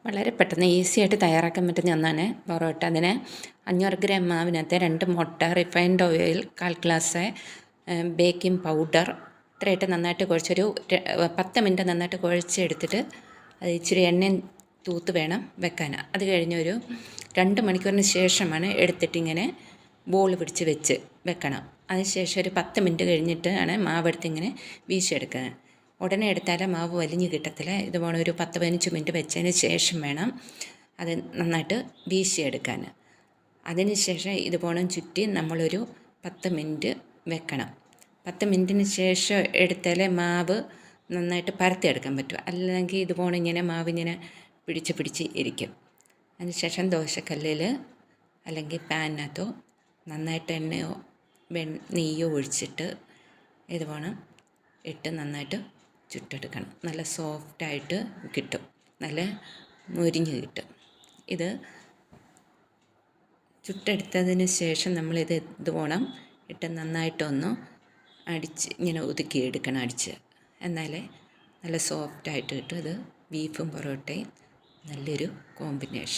വളരെ പെട്ടെന്ന് ഈസി ആയിട്ട് തയ്യാറാക്കാൻ പറ്റുന്ന ഒന്നാണ് പൊറോട്ട. അതിന് 500 ഗ്രാം മാവിനകത്ത് 2 മുട്ട, refined oil 1/4 glass, baking powder ഇത്രയായിട്ട് നന്നായിട്ട് കുഴച്ചൊരു 10 മിനിറ്റ് നന്നായിട്ട് കുഴച്ചെടുത്തിട്ട് അത് ഇച്ചിരി എണ്ണയും തൂത്ത് വേണം വെക്കാൻ. അത് കഴിഞ്ഞൊരു 2 മണിക്കൂറിന് ശേഷമാണ് എടുത്തിട്ടിങ്ങനെ ബോൾ പിടിച്ച് വെച്ച് വെക്കണം. അതിനുശേഷം ഒരു 10 മിനിറ്റ് കഴിഞ്ഞിട്ടാണ് മാവെടുത്ത് ഇങ്ങനെ വീശിയെടുക്കുക. ഉടനെ എടുത്താൽ മാവ് വലിഞ്ഞ് കിട്ടത്തില്ല. ഇതുപോലെ ഒരു 10-15 മിനിറ്റ് വെച്ചതിന് ശേഷം വേണം അത് നന്നായിട്ട് വീശിയെടുക്കാൻ. അതിന് ശേഷം ഇതുപോലെ ചുറ്റി നമ്മളൊരു 10 മിനിറ്റ് വെക്കണം. 10 മിനിറ്റിന് ശേഷം എടുത്താലേ മാവ് നന്നായിട്ട് പരത്തിയെടുക്കാൻ പറ്റും. അല്ലെങ്കിൽ ഇതുപോലെ ഇങ്ങനെ മാവിങ്ങനെ പിടിച്ച് ഇരിക്കും. അതിനുശേഷം ദോശക്കല്ലിൽ അല്ലെങ്കിൽ പാനിനകത്തോ നന്നായിട്ട് എണ്ണയോ നെയ്യോ ഒഴിച്ചിട്ട് ഇതുപോലെ ഇട്ട് നന്നായിട്ട് ചുട്ടെടുക്കണം. നല്ല സോഫ്റ്റായിട്ട് കിട്ടും, നല്ല മൊരിഞ്ഞ് കിട്ടും. ഇത് ചുട്ടെടുത്തതിന് ശേഷം നമ്മളിത് ഇതുപോലെ ഇട്ട് നന്നായിട്ടൊന്ന് അടിച്ച് ഇങ്ങനെ ഒതുക്കിയെടുക്കണം, അടിച്ച്. എന്നാലേ നല്ല സോഫ്റ്റായിട്ട് കിട്ടും. ഇത് ബീഫും പൊറോട്ടയും നല്ലൊരു കോമ്പിനേഷൻ.